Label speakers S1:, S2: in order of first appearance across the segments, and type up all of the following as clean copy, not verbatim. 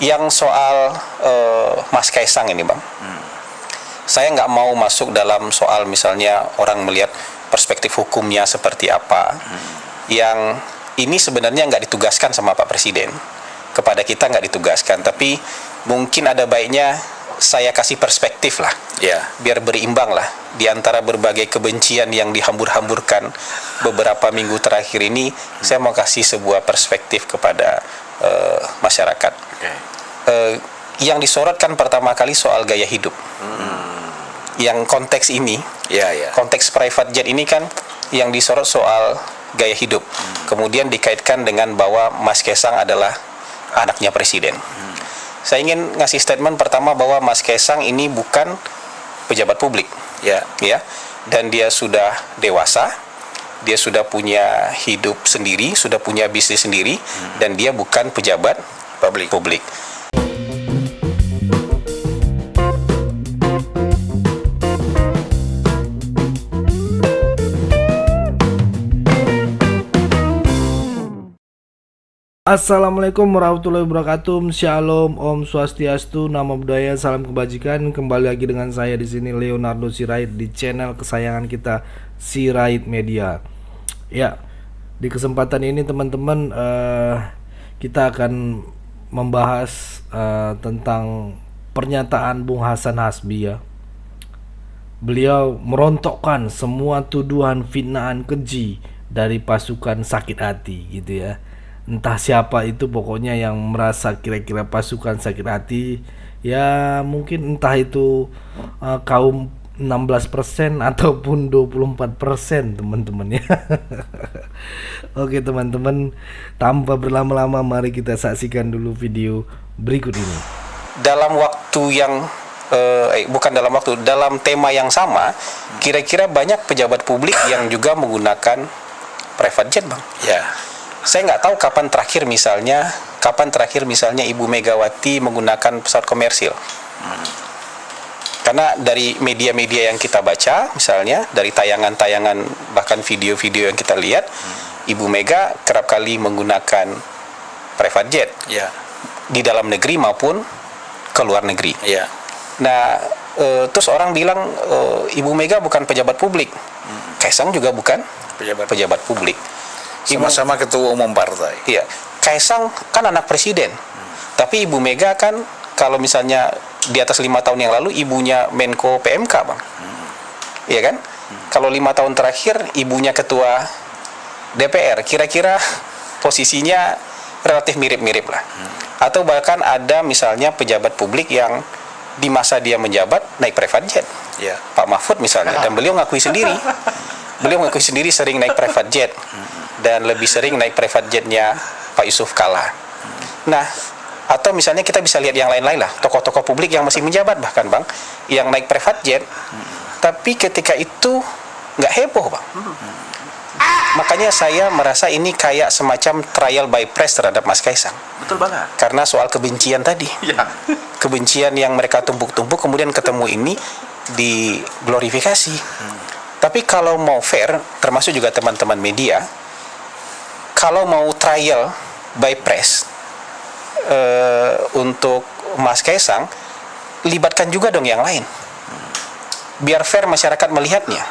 S1: Yang soal Mas Kaisang ini, Bang. Saya nggak mau masuk dalam soal misalnya orang melihat perspektif hukumnya seperti apa. Yang ini sebenarnya nggak ditugaskan sama Pak Presiden. Kepada kita nggak ditugaskan. Tapi mungkin ada baiknya saya kasih perspektif lah. Biar berimbang lah. Di antara berbagai kebencian yang dihambur-hamburkan beberapa minggu terakhir ini, saya mau kasih sebuah perspektif kepada masyarakat. Yang disorotkan pertama kali soal gaya hidup. Yang konteks ini, konteks private jet ini kan yang disorot soal gaya hidup. Kemudian dikaitkan dengan bahwa Mas Kaisang adalah anaknya presiden. Saya ingin ngasih statement pertama bahwa Mas Kaisang ini bukan pejabat publik. Dan dia sudah dewasa, dia sudah punya hidup sendiri, sudah punya bisnis sendiri, dan dia bukan pejabat publik.
S2: Assalamualaikum warahmatullahi wabarakatuh. Shalom, Om Swastiastu, Namo Buddhaya, salam kebajikan. Kembali lagi dengan saya di sini Leonardo Sirait di channel kesayangan kita Sirait Media. Ya, di kesempatan ini teman-teman kita akan membahas tentang pernyataan Bung Hasan Hasbi ya. Beliau merontokkan semua tuduhan fitnaan keji dari pasukan sakit hati gitu ya. Entah siapa itu, pokoknya yang merasa kira-kira pasukan sakit hati ya, mungkin entah itu kaum 16% ataupun 24% teman-teman ya. Oke teman-teman, tanpa berlama-lama mari kita saksikan dulu video berikut ini.
S1: Dalam waktu yang dalam tema yang sama, kira-kira banyak pejabat publik yang juga menggunakan private jet, Bang. Saya nggak tahu kapan terakhir misalnya Ibu Megawati menggunakan pesawat komersil. Karena dari media-media yang kita baca, misalnya dari tayangan-tayangan bahkan video-video yang kita lihat, Ibu Mega kerap kali menggunakan private jet di dalam negeri maupun ke luar negeri. Nah, terus orang bilang Ibu Mega bukan pejabat publik, Kaisang juga bukan pejabat publik.
S3: Sama-sama ketua umum partai.
S1: Iya, Kaisang kan anak presiden, tapi Ibu Mega kan kalau misalnya di atas 5 tahun yang lalu ibunya Menko PMK, Bang. Iya kan? Kalau 5 tahun terakhir ibunya ketua DPR, kira-kira posisinya relatif mirip-mirip lah. Atau bahkan ada misalnya pejabat publik yang di masa dia menjabat naik private jet. Pak Mahfud misalnya, dan beliau ngakui sendiri. Sering naik private jet. Dan lebih sering naik private jetnya Pak Yusuf Kalla. Nah, atau misalnya kita bisa lihat yang lain-lain lah, tokoh-tokoh publik yang masih menjabat bahkan, Bang, yang naik private jet, tapi ketika itu nggak heboh, Bang. Makanya saya merasa ini kayak semacam trial by press terhadap Mas Kaisang.
S3: Betul banget.
S1: Karena soal kebencian tadi. Kebencian yang mereka tumpuk-tumpuk, kemudian ketemu ini diglorifikasi. Tapi kalau mau fair, termasuk juga teman-teman media, kalau mau trial by press untuk Mas Kaisang, libatkan juga dong yang lain. Biar fair masyarakat melihatnya.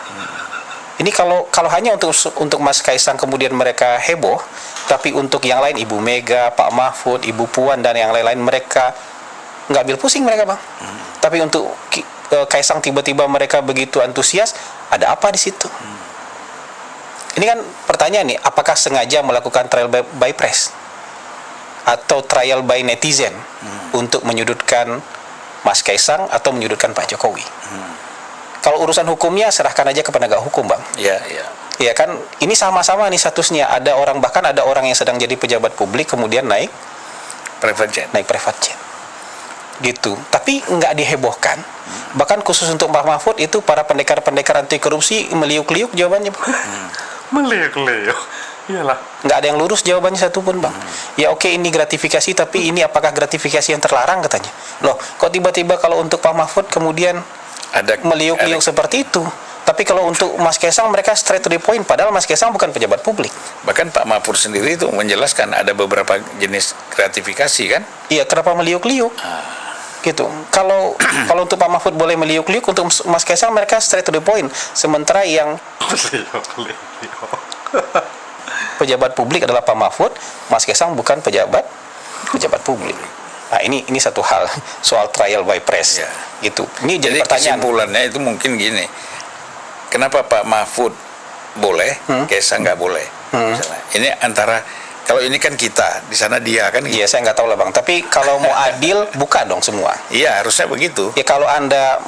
S1: Ini kalau hanya untuk Mas Kaisang kemudian mereka heboh, tapi untuk yang lain, Ibu Mega, Pak Mahfud, Ibu Puan dan yang lain-lain, mereka nggak ambil pusing mereka, Bang. Tapi untuk Kaisang tiba-tiba mereka begitu antusias, ada apa di situ? Ini kan pertanyaan nih, apakah sengaja melakukan trial by press atau trial by netizen untuk menyudutkan Mas Kaisang atau menyudutkan Pak Jokowi? Kalau urusan hukumnya serahkan aja ke penegak hukum, Bang. Iya kan, ini sama-sama nih statusnya. Ada orang yang sedang jadi pejabat publik kemudian naik private jet. Gitu. Tapi nggak dihebohkan. Bahkan khusus untuk Pak Mahfud itu para pendekar-pendekar anti korupsi meliuk-liuk jawabannya, Bang.
S3: Meliuk-liuk. Iyalah.
S1: Nggak ada yang lurus jawabannya satupun, Bang. Ya oke, ini gratifikasi, tapi ini apakah gratifikasi yang terlarang katanya? Loh, kok tiba-tiba kalau untuk Pak Mahfud kemudian
S3: Ada
S1: meliuk-liuk seperti itu. Tapi kalau untuk Mas Kaisang mereka straight to the point, padahal Mas Kaisang bukan pejabat publik.
S3: Bahkan Pak Mahfud sendiri itu menjelaskan ada beberapa jenis gratifikasi kan.
S1: Iya, kenapa meliuk-liuk? Gitu. Kalau kalau untuk Pak Mahfud boleh meliuk-liuk, untuk Mas Kaisang mereka straight to the point. Sementara yang pejabat publik adalah Pak Mahfud, Mas Kaisang bukan pejabat publik. Nah, ini satu hal soal trial by press.
S3: Ya.
S1: Gitu. Ini
S3: Jadi
S1: jadi pertanyaan.
S3: kesimpulannya itu mungkin gini. Kenapa Pak Mahfud boleh, Kaisang nggak boleh? Misalnya. Ini antara, kalau ini kan kita, di sana dia kan.
S1: Iya, saya nggak tahu lah Bang. Tapi kalau mau adil, buka dong semua.
S3: Iya, harusnya begitu.
S1: Ya kalau Anda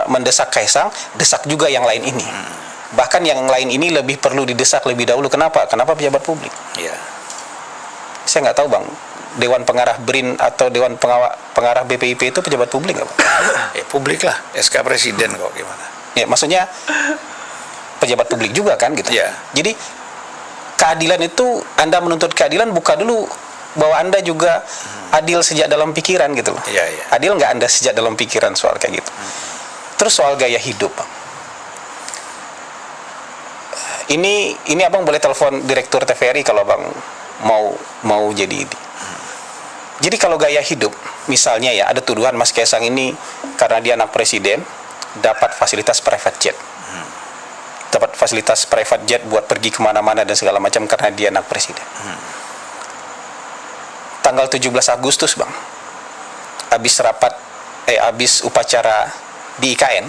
S1: mendesak Kaisang, desak juga yang lain ini. Bahkan yang lain ini lebih perlu didesak lebih dahulu. Kenapa? Kenapa pejabat publik?
S3: Iya.
S1: Saya nggak tahu Bang. Dewan Pengarah BRIN atau Dewan Pengarah BPIP itu pejabat publik nggak Bang?
S3: Publik lah, SK Presiden kok gimana?
S1: Ya, maksudnya pejabat publik juga kan gitu.
S3: Iya.
S1: Jadi keadilan itu, Anda menuntut keadilan, buka dulu bahwa Anda juga adil sejak dalam pikiran gitu loh.
S3: Iya, iya.
S1: Adil nggak Anda sejak dalam pikiran soal kayak gitu. Terus soal gaya hidup Bang. Ini Abang boleh telepon Direktur TVRI kalau Abang mau jadi ini. Jadi kalau gaya hidup, misalnya ya ada tuduhan Mas Kaisang ini karena dia anak presiden dapat fasilitas private jet. Dapat fasilitas private jet buat pergi kemana-mana dan segala macam karena dia anak presiden. Tanggal 17 Agustus Bang, habis upacara di IKN,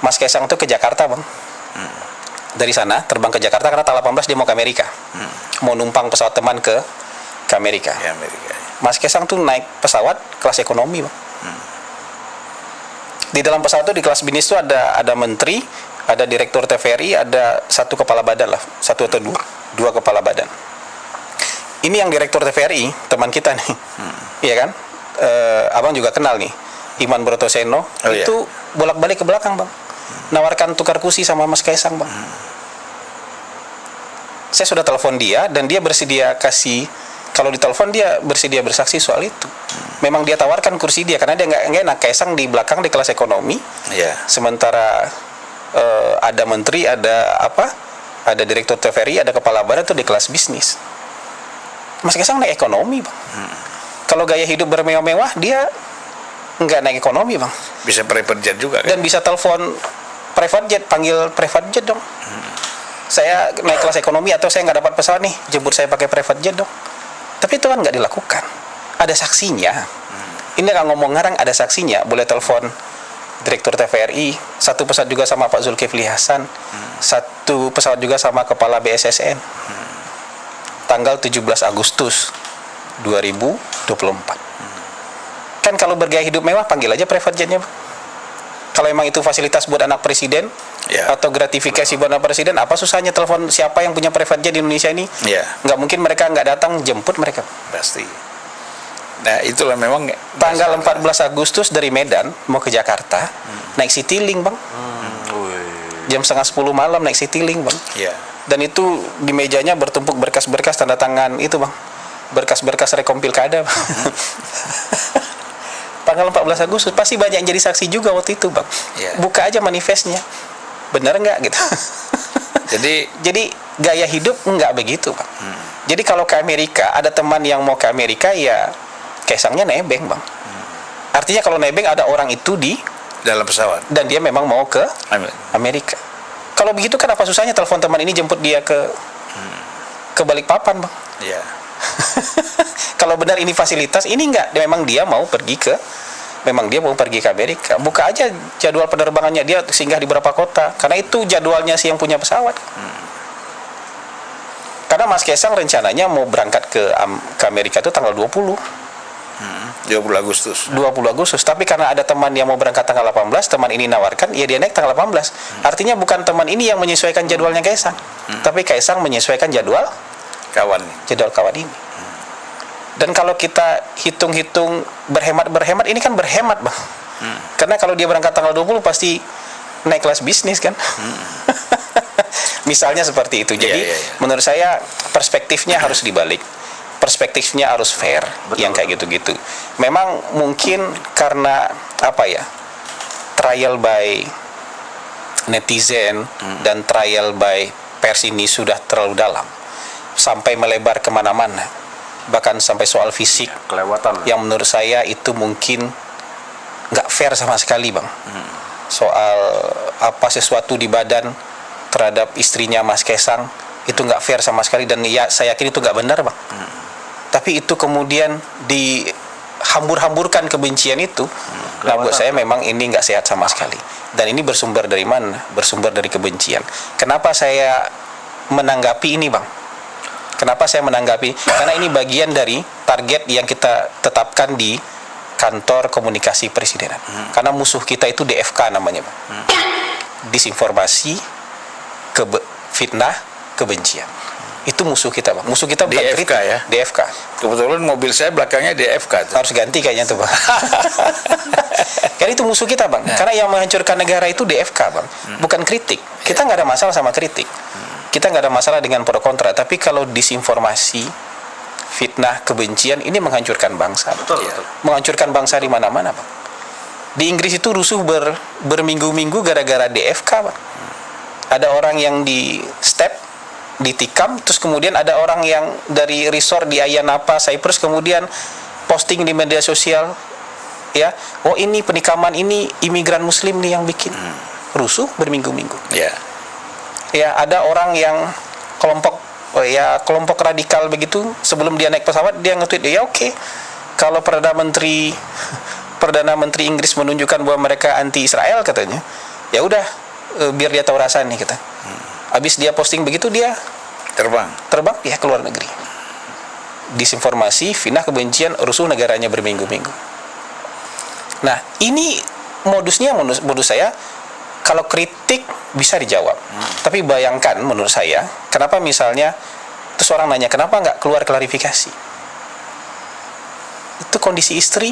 S1: Mas Kaisang tuh ke Jakarta Bang. Dari sana terbang ke Jakarta karena tanggal 18 dia mau ke Amerika. Mau numpang pesawat teman ke Amerika.
S3: Ya, Amerika.
S1: Mas Kaisang tuh naik pesawat kelas ekonomi Bang. Di dalam pesawat itu di kelas bisnis itu ada menteri, ada direktur TVRI, ada satu kepala badan lah, satu atau dua kepala badan. Ini yang direktur TVRI, teman kita nih, iya kan? Abang juga kenal nih, Iman Brotoseno. Itu bolak-balik ke belakang Bang, nawarkan tukar kursi sama Mas Kaisang Bang. Saya sudah telepon dia dan dia bersedia kasih. Kalau ditelepon dia bersedia bersaksi soal itu. Memang dia tawarkan kursi dia karena dia nggak enak Kaisang di belakang di kelas ekonomi.
S3: Iya.
S1: Sementara ada menteri, ada direktur TVRI, ada kepala badan tuh di kelas bisnis. Mas Kaisang naik ekonomi Bang. Kalau gaya hidup bermewah-mewah dia nggak naik ekonomi Bang.
S3: Bisa private jet juga kan?
S1: Dan bisa telepon private jet, panggil private jet dong. Saya naik kelas ekonomi atau saya nggak dapat pesawat nih, jemput saya pakai private jet dong. Tapi itu kan nggak dilakukan. Ada saksinya. Ini nggak ngomong ngarang, ada saksinya. Boleh telepon Direktur TVRI, satu pesawat juga sama Pak Zulkifli Hasan, satu pesawat juga sama Kepala BSSN. Tanggal 17 Agustus 2024. Kan kalau bergaya hidup mewah, panggil aja private jetnya. Kalau emang itu fasilitas buat anak presiden, atau gratifikasi buat anak presiden, apa susahnya telepon siapa yang punya private jet di Indonesia ini? Nggak mungkin mereka nggak datang jemput mereka.
S3: Pasti. Nah, itulah memang
S1: tanggal 14 Agustus dari Medan mau ke Jakarta, naik Citylink Bang. Jam 9:30 malam naik Citylink Bang.
S3: Iya.
S1: Dan itu di mejanya bertumpuk berkas-berkas tanda tangan itu Bang. Berkas-berkas rekom pilkada. Tanggal 14 Agustus pasti banyak yang jadi saksi juga waktu itu Bang. Buka aja manifestnya. Bener nggak gitu? Jadi gaya hidup nggak begitu Bang. Jadi kalau ke Amerika, ada teman yang mau ke Amerika, ya Kaisangnya nebeng Bang. Artinya kalau nebeng ada orang itu di
S3: dalam pesawat
S1: dan dia memang mau ke Amerika. Kalau begitu kan apa susahnya telepon teman ini jemput dia ke Balikpapan Bang.
S3: Iya.
S1: Kalau benar ini fasilitas, ini enggak, memang dia mau pergi ke Amerika. Buka aja jadwal penerbangannya, dia singgah di berapa kota, karena itu jadwalnya si yang punya pesawat. Karena Mas Kaisang rencananya mau berangkat ke Amerika itu tanggal 20
S3: Agustus.
S1: Tapi karena ada teman yang mau berangkat tanggal 18, teman ini nawarkan, ya dia naik tanggal 18. Artinya bukan teman ini yang menyesuaikan jadwalnya Kaisang, tapi Kaisang menyesuaikan jadwal kawan ini. Dan kalau kita hitung-hitung berhemat, ini kan berhemat Bang. Karena kalau dia berangkat tanggal 20 pasti naik kelas bisnis kan. Misalnya seperti itu. Jadi menurut saya perspektifnya harus dibalik. Perspektifnya harus fair. Betul. Yang kayak gitu-gitu. Memang mungkin karena trial by netizen dan trial by pers ini sudah terlalu dalam, sampai melebar kemana-mana, bahkan sampai soal fisik
S4: Kelewatan.
S1: yang menurut saya itu mungkin nggak fair sama sekali, Bang. Soal apa sesuatu di badan terhadap istrinya Mas Kaisang itu nggak fair sama sekali, dan ya saya yakin itu nggak benar, Bang. Tapi itu kemudian dihambur-hamburkan kebencian itu. Nah, buat saya memang ini nggak sehat sama sekali. Dan ini bersumber dari mana? Bersumber dari kebencian. Kenapa saya menanggapi ini, Bang? Kenapa saya menanggapi? Karena ini bagian dari target yang kita tetapkan di kantor komunikasi presidenan. Karena musuh kita itu DFK namanya, Bang. Disinformasi, fitnah, kebencian. Itu musuh kita, Bang. Musuh kita bukan
S3: DFK
S1: kritik,
S3: ya?
S1: DFK.
S3: Kebetulan mobil saya belakangnya DFK tuh.
S1: Harus ganti kayaknya tuh, Bang. Karena itu musuh kita, Bang. Karena yang menghancurkan negara itu DFK, Bang. Bukan kritik. Kita nggak ada masalah sama kritik. Kita nggak ada masalah dengan pro kontra. Tapi kalau disinformasi, fitnah, kebencian, ini menghancurkan bangsa.
S4: Betul.
S1: Menghancurkan bangsa di mana-mana, Bang. Di Inggris itu rusuh berminggu-minggu gara-gara DFK, Bang. Ada orang yang di step, ditikam, terus kemudian ada orang yang dari resort di Ayanapa, Cyprus, kemudian posting di media sosial, ya, oh ini penikaman ini imigran Muslim nih yang bikin. Rusuh berminggu-minggu.
S3: Ya.
S1: Ya, ada orang yang kelompok radikal begitu, sebelum dia naik pesawat dia nge-tweet, ya oke, kalau Perdana Menteri Inggris menunjukkan bahwa mereka anti Israel katanya, ya udah, biar dia tahu rasa nih kita. Habis dia posting begitu, dia terbang ya ke luar negeri. Disinformasi, fitnah, kebencian, rusuh negaranya berminggu-minggu. Nah, ini modusnya menurut saya, kalau kritik bisa dijawab. Tapi bayangkan menurut saya, kenapa misalnya terus orang nanya kenapa nggak keluar klarifikasi? Itu kondisi istri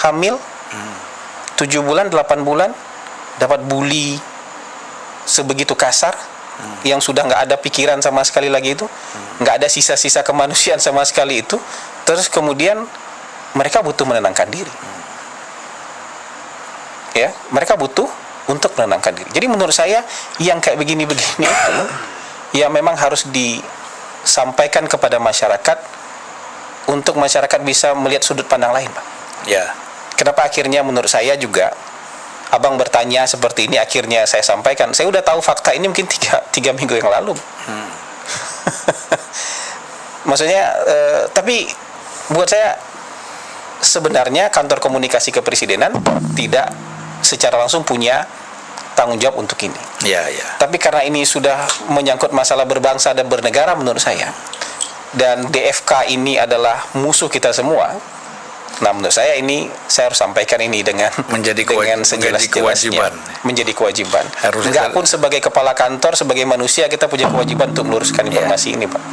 S1: hamil 7 bulan 8 bulan dapat bully sebegitu kasar, yang sudah nggak ada pikiran sama sekali lagi itu, nggak ada sisa-sisa kemanusiaan sama sekali itu, terus kemudian mereka butuh menenangkan diri, ya, mereka butuh untuk menenangkan diri. Jadi menurut saya yang kayak begini-begini itu, ya memang harus disampaikan kepada masyarakat untuk masyarakat bisa melihat sudut pandang lain, Pak.
S3: Ya.
S1: Kenapa akhirnya menurut saya juga Abang bertanya seperti ini, akhirnya saya sampaikan. Saya udah tahu fakta ini mungkin 3 minggu yang lalu. Maksudnya, tapi buat saya sebenarnya kantor komunikasi kepresidenan tidak secara langsung punya tanggung jawab untuk ini.
S3: Ya, ya.
S1: Tapi karena ini sudah menyangkut masalah berbangsa dan bernegara menurut saya, dan DFK ini adalah musuh kita semua. Nah, menurut saya ini saya harus sampaikan ini dengan sejelas-jelasnya, menjadi kewajiban. Enggak pun sebagai kepala kantor, sebagai manusia kita punya kewajiban untuk meluruskan informasi ini, Pak.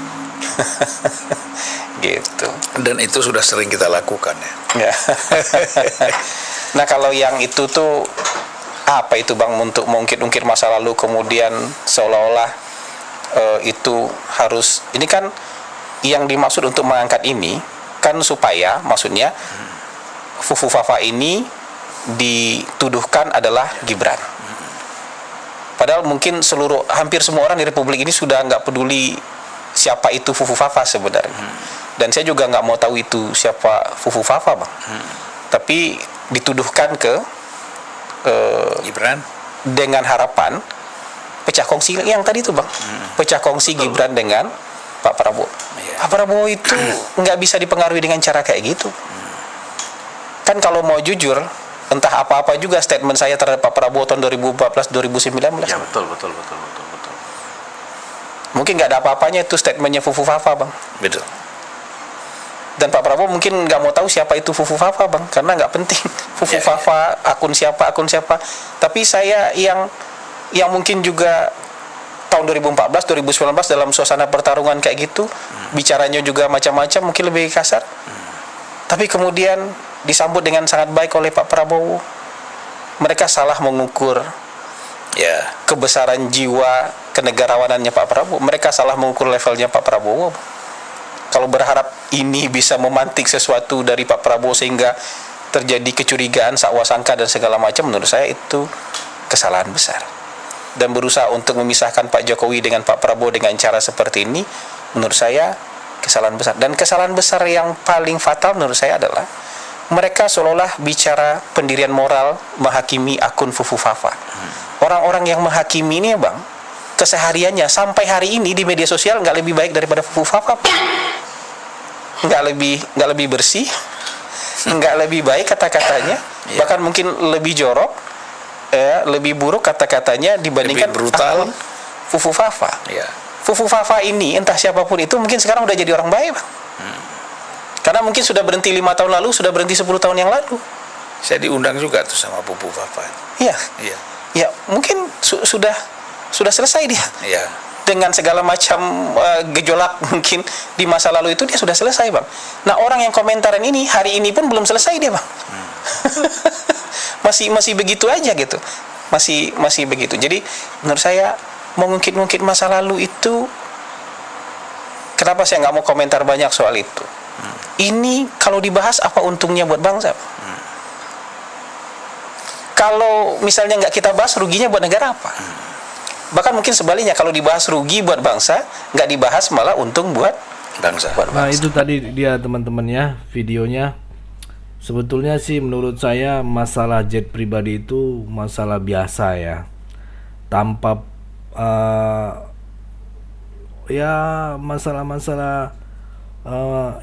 S1: Gitu.
S3: Dan itu sudah sering kita lakukan ya.
S1: Nah, kalau yang itu tuh apa itu, Bang, untuk mengungkit-ungkit masa lalu kemudian seolah-olah itu harus, ini kan yang dimaksud untuk mengangkat ini kan supaya maksudnya Fufu Fafa ini dituduhkan adalah Gibran. Padahal mungkin hampir semua orang di Republik ini sudah nggak peduli siapa itu Fufu Fafa sebenarnya. Dan saya juga nggak mau tahu itu siapa Fufu Fafa, Bang. Tapi dituduhkan ke
S3: Gibran
S1: dengan harapan pecah kongsi yang tadi itu, Bang. Pecah kongsi Gibran dengan Pak Prabowo. Pak Prabowo itu nggak bisa dipengaruhi dengan cara kayak gitu. Kan kalau mau jujur, entah apa-apa juga statement saya terhadap Pak Prabowo tahun 2014-2019.
S4: Ya, betul.
S1: Mungkin nggak ada apa-apanya itu statementnya Fufu Fafa, Bang.
S3: betul.
S1: Dan Pak Prabowo mungkin nggak mau tahu siapa itu Fufu Fafa, Bang, karena nggak penting. Fufu Fafa, akun siapa. Tapi saya yang mungkin juga tahun 2014, 2019 dalam suasana pertarungan kayak gitu, bicaranya juga macam-macam, mungkin lebih kasar. Tapi kemudian disambut dengan sangat baik oleh Pak Prabowo. Mereka salah mengukur kebesaran jiwa kenegarawanannya Pak Prabowo. Mereka salah mengukur levelnya Pak Prabowo. Kalau berharap ini bisa memantik sesuatu dari Pak Prabowo sehingga terjadi kecurigaan, sakwa sangka dan segala macam, menurut saya itu kesalahan besar. Dan berusaha untuk memisahkan Pak Jokowi dengan Pak Prabowo dengan cara seperti ini, menurut saya kesalahan besar. Dan kesalahan besar yang paling fatal menurut saya adalah mereka seolah-olah bicara pendirian moral, menghakimi akun Fufu Fafa. Orang-orang yang menghakimi ini, Bang, kesehariannya sampai hari ini di media sosial nggak lebih baik daripada Fufu Fafa. Nggak lebih bersih, nggak lebih baik kata-katanya, bahkan mungkin lebih jorok, lebih buruk kata-katanya dibandingkan
S3: lebih brutal
S1: akun Fufu Fafa.
S3: Ya.
S1: Fufu Fafa ini entah siapapun itu mungkin sekarang udah jadi orang baik, Bang. Karena mungkin sudah berhenti 5 tahun lalu, sudah berhenti 10 tahun yang lalu.
S3: Saya diundang juga tuh sama Fufu Fafa.
S1: Iya.
S3: Iya.
S1: Ya, mungkin sudah selesai dia.
S3: Iya.
S1: Dengan segala macam gejolak mungkin di masa lalu itu dia sudah selesai, Bang. Nah, orang yang komentaran ini hari ini pun belum selesai dia, Bang. masih begitu aja gitu. Masih begitu. Jadi menurut saya mengungkit-ungkit masa lalu itu, kenapa saya nggak mau komentar banyak soal itu. Ini kalau dibahas apa untungnya buat bangsa? Kalau misalnya nggak kita bahas, ruginya buat negara apa? Bahkan mungkin sebaliknya, kalau dibahas rugi buat bangsa, nggak dibahas malah untung buat
S3: Bangsa.
S2: Nah, itu tadi dia teman-teman ya, videonya. Sebetulnya sih menurut saya masalah jet pribadi itu masalah biasa ya. Tanpa ya masalah-masalah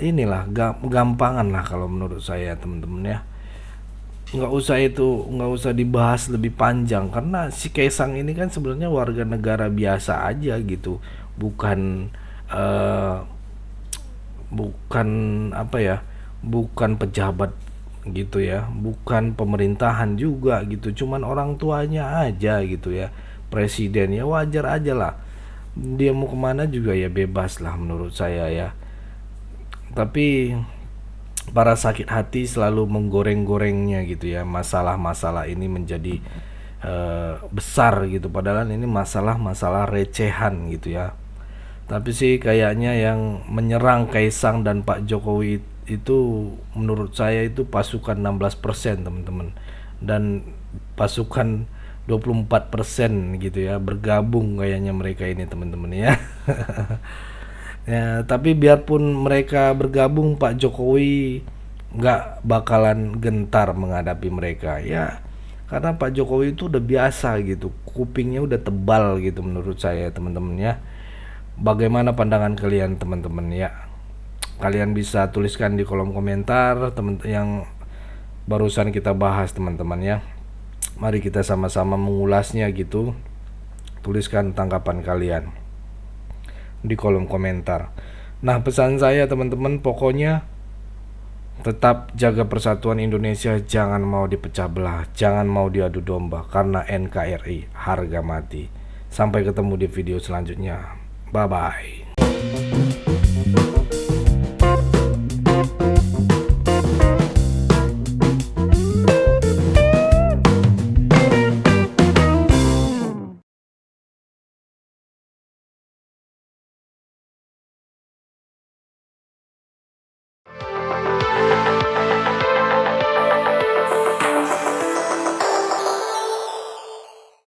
S2: inilah gampangan lah kalau menurut saya, teman-teman ya. Nggak usah dibahas lebih panjang, karena si Kaisang ini kan sebenarnya warga negara biasa aja gitu, bukan bukan pejabat gitu ya, bukan pemerintahan juga gitu, cuman orang tuanya aja gitu ya, presiden. Ya wajar aja lah, dia mau kemana juga ya bebas lah menurut saya ya. Tapi para sakit hati selalu menggoreng-gorengnya gitu ya, masalah-masalah ini menjadi besar gitu, padahal ini masalah recehan gitu ya. Tapi sih kayaknya yang menyerang Kaisang dan Pak Jokowi itu menurut saya itu pasukan 16%, teman-teman, dan pasukan 24% gitu ya, bergabung kayaknya mereka ini, teman-teman ya. Ya, tapi biarpun mereka bergabung, Pak Jokowi nggak bakalan gentar menghadapi mereka ya, karena Pak Jokowi itu udah biasa gitu, kupingnya udah tebal gitu menurut saya, teman-teman ya. Bagaimana pandangan kalian, teman-teman ya? Kalian bisa tuliskan di kolom komentar teman yang barusan kita bahas, teman-teman ya. Mari kita sama-sama mengulasnya gitu. Tuliskan tanggapan kalian di kolom komentar. Nah, pesan saya, teman-teman, pokoknya tetap jaga persatuan Indonesia, jangan mau dipecah belah, jangan mau diadu domba, karena NKRI harga mati. Sampai ketemu di video selanjutnya. Bye bye.